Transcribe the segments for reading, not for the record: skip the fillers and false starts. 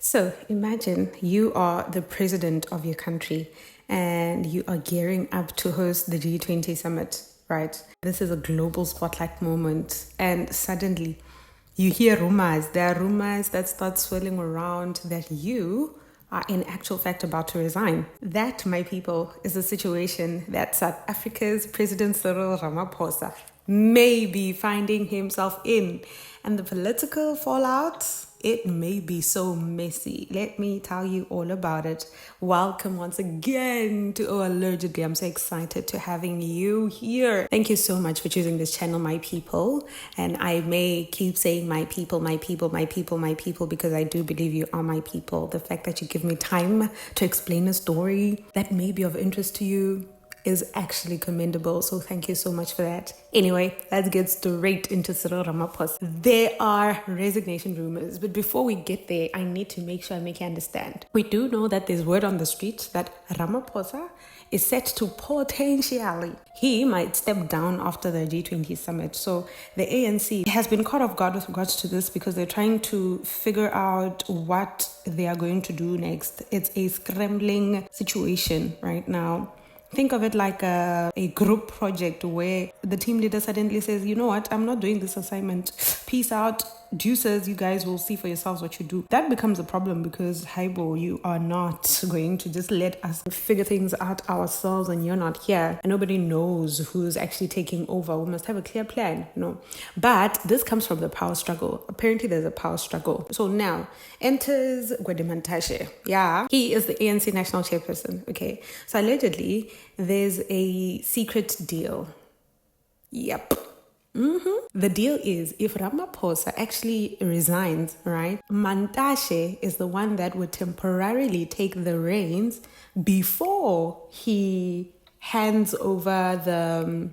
So imagine you are the president of your country and you are gearing up to host the G20 summit, right? This is a global spotlight moment, and suddenly you hear rumors. There are rumors that start swirling around that you are in actual fact about to resign. That, my people, is the situation that South Africa's President Cyril Ramaphosa may be finding himself in. And the political fallout, it may be so messy. Let me tell you all about it. Welcome once again to Allegedly. I'm so excited to having you here. Thank you so much for choosing this channel, my people. And I may keep saying my people, my people, my people, my people, because I do believe you are my people. The fact that you give me time to explain a story that may be of interest to you is actually commendable. So thank you so much for that. Anyway, let's get straight into Cyril Ramaphosa. There are resignation rumors, but before we get there, I need to make sure I make you understand. We do know that there's word on the street that Ramaphosa is set to potentially, he might step down after the G20 summit. So the ANC has been caught off guard with regards to this because they're trying to figure out what they are going to do next. It's a scrambling situation right now. Think of it like a group project where the team leader suddenly says, you know what, I'm not doing this assignment. Peace out. Deuces, you guys will see for yourselves what you do. That becomes a problem because, Haibo, you are not going to just let us figure things out ourselves and you're not here. And nobody knows who's actually taking over. We must have a clear plan, But this comes from the power struggle. Apparently, there's a power struggle. So now enters Gwede Mantashe. Yeah, he is the ANC national chairperson. Okay, so allegedly, there's a secret deal. Yep. The deal is if Ramaphosa actually resigns, right, Mantashe is the one that would temporarily take the reins before he hands over the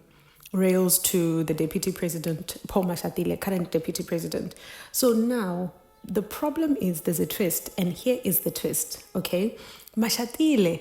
rails to the deputy president, Paul Mashatile, current deputy president. So now the problem is there's a twist, and here is the twist, okay? Mashatile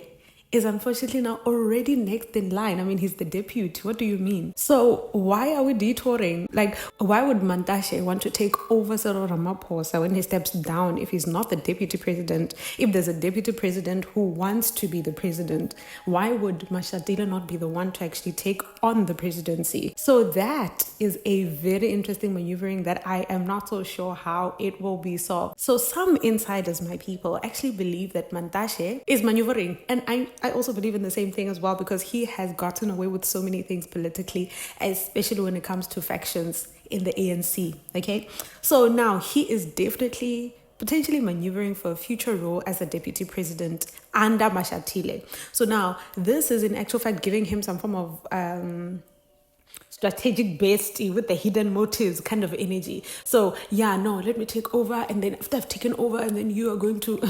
is unfortunately now already next in line. I mean, he's the deputy. What do you mean? So why are we detouring? Like, why would Mantashe want to take over Cyril Ramaphosa when he steps down if he's not the deputy president? If there's a deputy president who wants to be the president, why would Mashatile not be the one to actually take on the presidency? So that is a very interesting maneuvering that I am not so sure how it will be solved. So some insiders, my people, actually believe that Mantashe is maneuvering. And I also believe in the same thing as well, because he has gotten away with so many things politically, especially when it comes to factions in the ANC, okay? So now he is definitely potentially maneuvering for a future role as a deputy president under Mashatile. So now this is in actual fact giving him some form of strategic bestie with the hidden motives kind of energy. So let me take over, and then after I've taken over, and then you are going to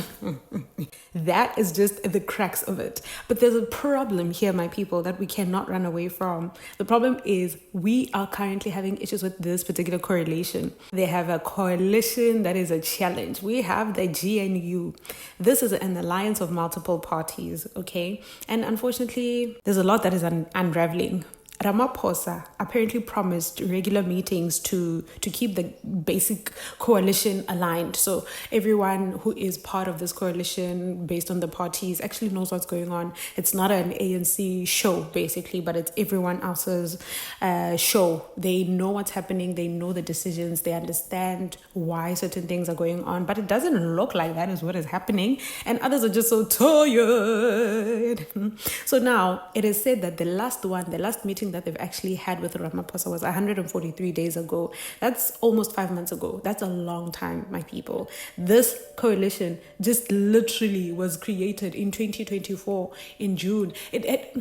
that is just the crux of it. But there's a problem here, my people, that we cannot run away from. The problem is we are currently having issues with this particular correlation. They have a coalition that is a challenge. We have the GNU. This is an alliance of multiple parties, okay? And unfortunately, there's a lot that is unraveling. Ramaphosa apparently promised regular meetings to keep the basic coalition aligned. So everyone who is part of this coalition based on the parties actually knows what's going on. It's not an ANC show, basically, but it's everyone else's show. They know what's happening. They know the decisions. They understand why certain things are going on. But it doesn't look like that is what is happening. And others are just so tired. So now it is said that the last meeting that they've actually had with Ramaphosa was 143 days ago. That's almost 5 months ago. That's a long time, my people. This coalition just literally was created in 2024 in June. Okay,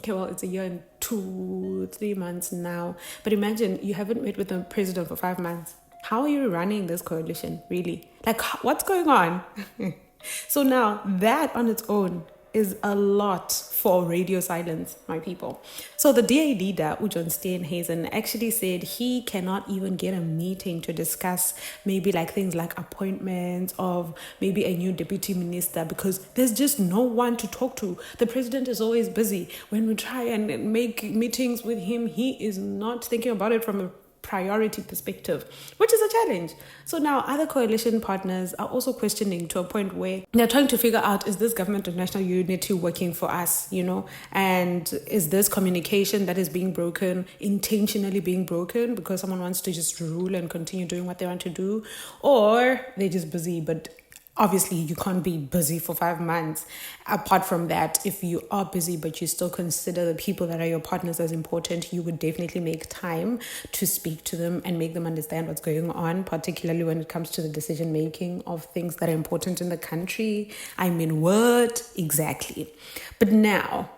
well, it's a year and 2-3 months now. But imagine you haven't met with the president for 5 months. How are you running this coalition, really? Like, what's going on? So now that on its own is a lot for radio silence, my people. So the DA leader, Ujon Steenhuisen, actually said he cannot even get a meeting to discuss maybe like things like appointments of maybe a new deputy minister, because there's just no one to talk to. The president is always busy. When we try and make meetings with him, he is not thinking about it from a priority perspective, which is a challenge. So now other coalition partners are also questioning to a point where they're trying to figure out, is this government of national unity working for us, and is this communication that is being broken intentionally being broken because someone wants to just rule and continue doing what they want to do, or they're just busy. But obviously, you can't be busy for 5 months. Apart from that, if you are busy but you still consider the people that are your partners as important, you would definitely make time to speak to them and make them understand what's going on, particularly when it comes to the decision-making of things that are important in the country. I mean, what? Exactly. But now,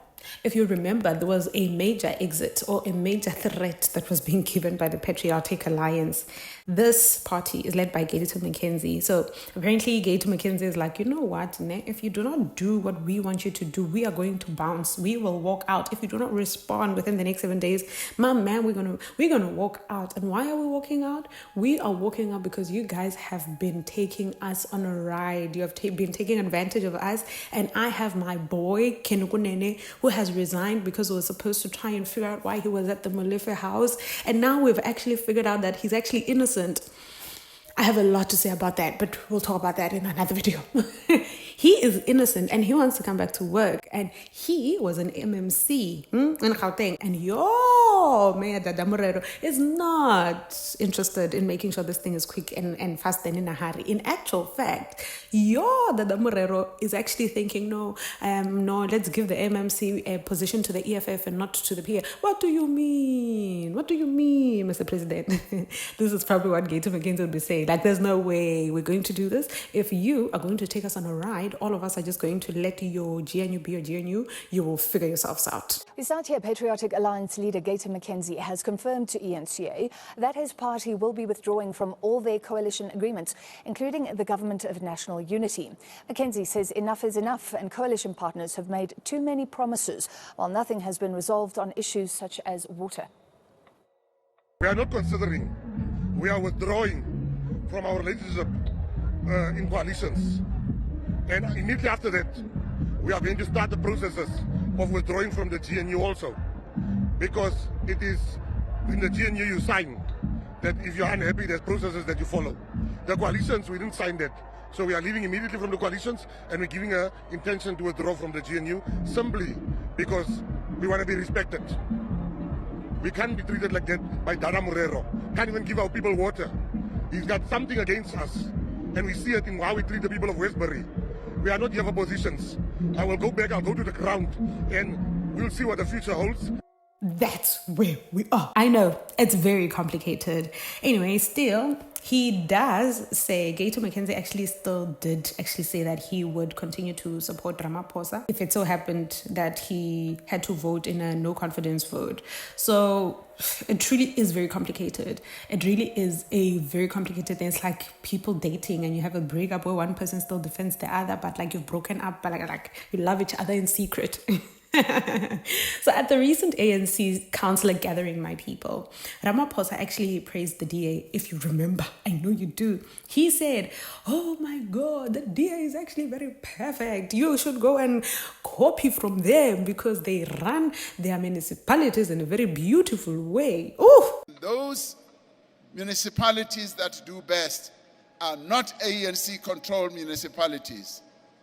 if you remember, there was a major exit or a major threat that was being given by the Patriotic Alliance. This party is led by Gayton McKenzie. So apparently Gayton McKenzie is like, you know what, if you do not do what we want you to do, we are going to bounce. We will walk out. If you do not respond within the next 7 days, my man, we're gonna walk out. And why are we walking out? We are walking out because you guys have been taking us on a ride. You have been taking advantage of us. And I have my boy, Kenukunene, who has resigned because we were supposed to try and figure out why he was at the Molefe house. And now we've actually figured out that he's actually innocent. I have a lot to say about that, but we'll talk about that in another video. He is innocent and he wants to come back to work. And he was an MMC in Gauteng. And Mayor Dada Morero is not interested in making sure this thing is quick and fast and in a hurry. In actual fact, Dada Morero is actually thinking, no, let's give the MMC a position to the EFF and not to the PA. What do you mean? What do you mean, Mr. President? This is probably what Gayton McKenzie would be saying. Like, there's no way we're going to do this. If you are going to take us on a ride, all of us are just going to let your GNU be your GNU. You will figure yourselves out. We start here. Patriotic Alliance leader Gayton McKenzie has confirmed to ENCA that his party will be withdrawing from all their coalition agreements, including the Government of National Unity. McKenzie says enough is enough and coalition partners have made too many promises while nothing has been resolved on issues such as water. We are not considering, we are withdrawing from our relationship in coalitions. And immediately after that, we are going to start the processes of withdrawing from the GNU also. Because it is in the GNU you sign that if you're unhappy, there's processes that you follow. The coalitions, we didn't sign that. So we are leaving immediately from the coalitions and we're giving an intention to withdraw from the GNU simply because we want to be respected. We can't be treated like that by Dada Morero. Can't even give our people water. He's got something against us. And we see it in how we treat the people of Westbury. We are not here for positions. I will go back, I'll go to the ground, and we'll see what the future holds. That's where we are. I know, it's very complicated. Anyway, still, he does say, Gayton McKenzie actually did say that he would continue to support Ramaphosa if it so happened that he had to vote in a no confidence vote. So it truly is very complicated. It really is a very complicated thing. It's like people dating and you have a breakup where one person still defends the other, but like you've broken up, but like you love each other in secret. So at the recent ANC councillor gathering, my people, Ramaphosa actually praised the DA. If you remember, I know you do. He said, oh my God, the DA is actually very perfect. You should go and copy from them because they run their municipalities in a very beautiful way. Ooh. Those municipalities that do best are not ANC-controlled municipalities.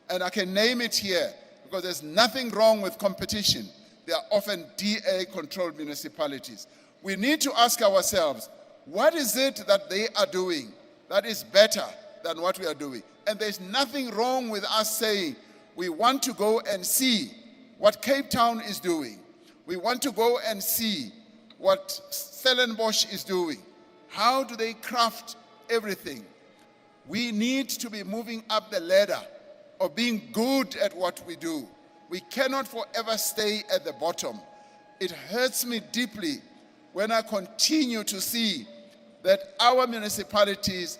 And I can name it here, because there's nothing wrong with competition. They are often DA-controlled municipalities. We need to ask ourselves, what is it that they are doing that is better than what we are doing? And there's nothing wrong with us saying, we want to go and see what Cape Town is doing. We want to go and see what Stellenbosch is doing. How do they craft everything? We need to be moving up the ladder of being good at what we do. We cannot forever stay at the bottom. It hurts me deeply when I continue to see that our municipalities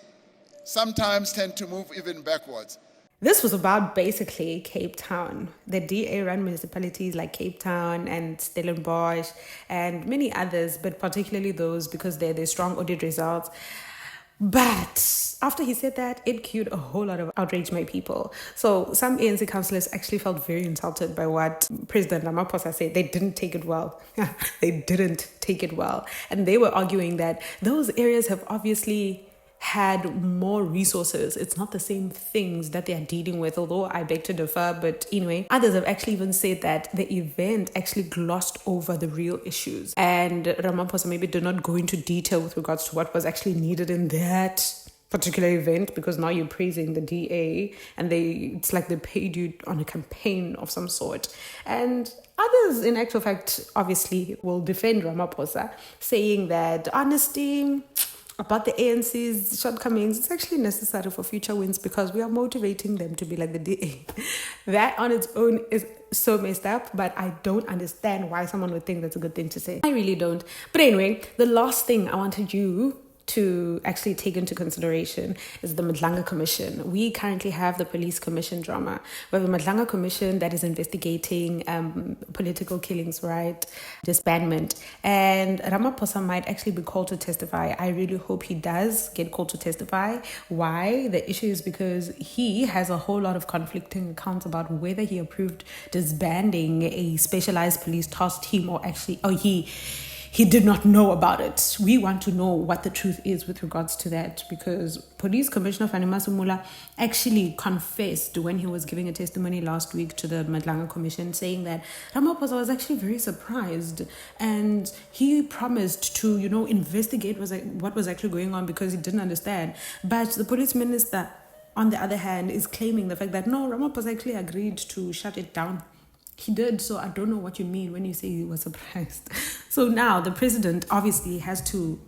sometimes tend to move even backwards. This was about basically Cape Town. The DA-run municipalities like Cape Town and Stellenbosch and many others, but particularly those because they're strong audit results. But after he said that, it cued a whole lot of outrage, my people. So some ANC councillors actually felt very insulted by what President Ramaphosa said. They didn't take it well. They didn't take it well. And they were arguing that those areas have obviously had more resources. It's not the same things that they are dealing with, although I beg to differ. But anyway, others have actually even said that the event actually glossed over the real issues. And Ramaphosa maybe did not go into detail with regards to what was actually needed in that particular event, because now you're praising the DA and it's like they paid you on a campaign of some sort. And others, in actual fact, obviously will defend Ramaphosa, saying that honesty about the ANC's shortcomings, it's actually necessary for future wins because we are motivating them to be like the DA. That on its own is so messed up, but I don't understand why someone would think that's a good thing to say. I really don't. But anyway, the last thing I wanted you to actually take into consideration is the Madlanga Commission. We currently have the Police Commission drama. We have a Madlanga Commission that is investigating political killings, right? Disbandment. And Ramaphosa might actually be called to testify. I really hope he does get called to testify. Why? The issue is because he has a whole lot of conflicting accounts about whether he approved disbanding a specialized police task team or he did not know about it. We want to know what the truth is with regards to that, because Police Commissioner Fanima Sumula actually confessed when he was giving a testimony last week to the Madlanga Commission, saying that Ramaphosa was actually very surprised and he promised to, investigate what was actually going on because he didn't understand. But the police minister, on the other hand, is claiming the fact that no, Ramaphosa actually agreed to shut it down. He did, so I don't know what you mean when you say he was surprised. So now the president obviously has to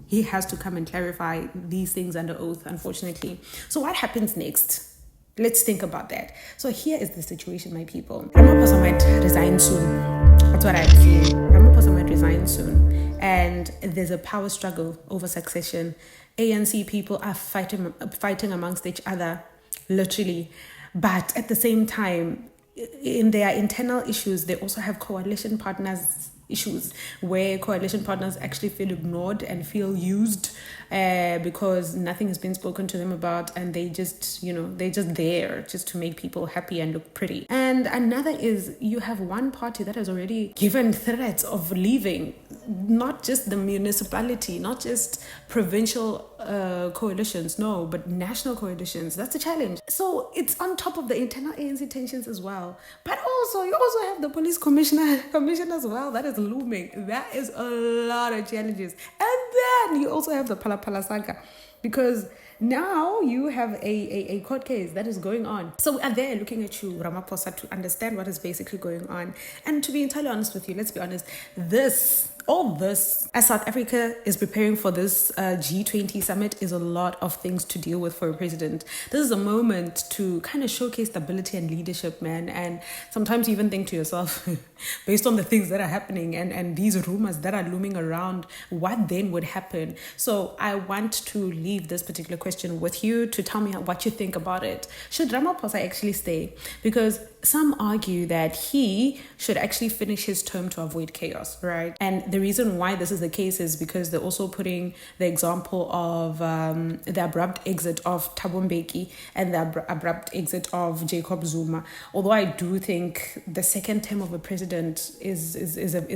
come and clarify these things under oath, unfortunately. So what happens next? Let's think about that. So here is the situation, my people. Ramaphosa might resign soon. That's what I'm seeing. Ramaphosa might resign soon. And there's a power struggle over succession. ANC people are fighting amongst each other, literally. But at the same time, in their internal issues, they also have coalition partners issues where coalition partners actually feel ignored and feel used because nothing has been spoken to them about, and they're just there just to make people happy and look pretty. And another is you have one party that has already given threats of leaving, not just the municipality, not just provincial coalitions, no, but national coalitions. That's a challenge. So it's on top of the internal ANC tensions as well. But also, you also have the police commission as well. That is looming. That is a lot of challenges. And then you also have the Pala saga, because now you have a court case that is going on. So we are there looking at you, Ramaphosa, to understand what is basically going on. And to be entirely honest with you, let's be honest, all this, as South Africa is preparing for this G20 summit, is a lot of things to deal with for a president. This is a moment to kind of showcase stability and leadership, man. And sometimes you even think to yourself, based on the things that are happening and these rumors that are looming around, what then would happen? So I want to leave this particular question with you to tell me what you think about it. Should Ramaphosa actually stay? Because some argue that he should actually finish his term to avoid chaos, right? And the reason why this is the case is because they're also putting the example of the abrupt exit of Thabo Mbeki and the abrupt exit of Jacob Zuma. Although I do think the second term of a president is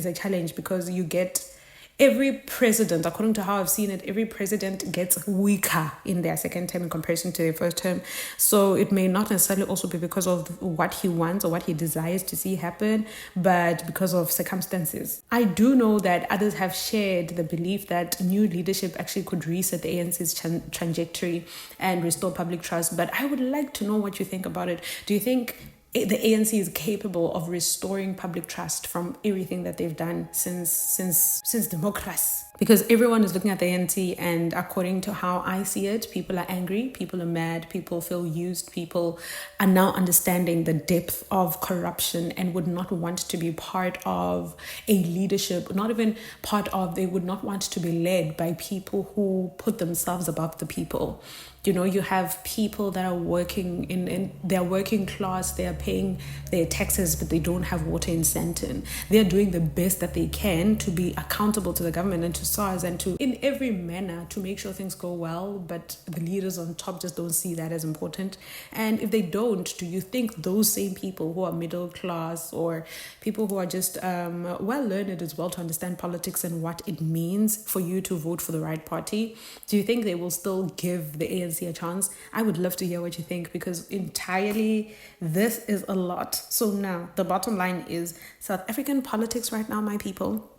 a challenge, because you get every president, according to how I've seen it, every president gets weaker in their second term in comparison to their first term. So it may not necessarily also be because of what he wants or what he desires to see happen, but because of circumstances. I do know that others have shared the belief that new leadership actually could reset the ANC's trajectory and restore public trust. But I would like to know what you think about it. Do you think the ANC is capable of restoring public trust from everything that they've done since democracy? Because everyone is looking at the ANC, and according to how I see it, people are angry, people are mad, people feel used, people are now understanding the depth of corruption and would not want to be part of a leadership, not even part of, they would not want to be led by people who put themselves above the people. You have people that are working in their working class, they are paying their taxes, but they don't have water in Sandton. They are doing the best that they can to be accountable to the government and to to SARS and to, in every manner, to make sure things go well, but the leaders on top just don't see that as important. And if they don't, do you think those same people who are middle class or people who are just well learned as well to understand politics and what it means for you to vote for the right party, do you think they will still give the ANC a chance? I would love to hear what you think, because entirely this is a lot. So now the bottom line is South African politics right now, my people.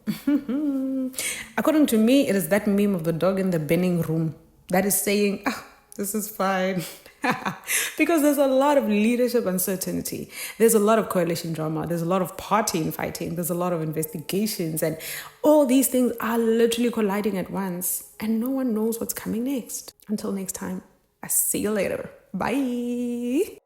According to me, it is that meme of the dog in the burning room that is saying, this is fine. Because there's a lot of leadership uncertainty. There's a lot of coalition drama. There's a lot of party infighting. There's a lot of investigations. And all these things are literally colliding at once. And no one knows what's coming next. Until next time, I'll see you later. Bye.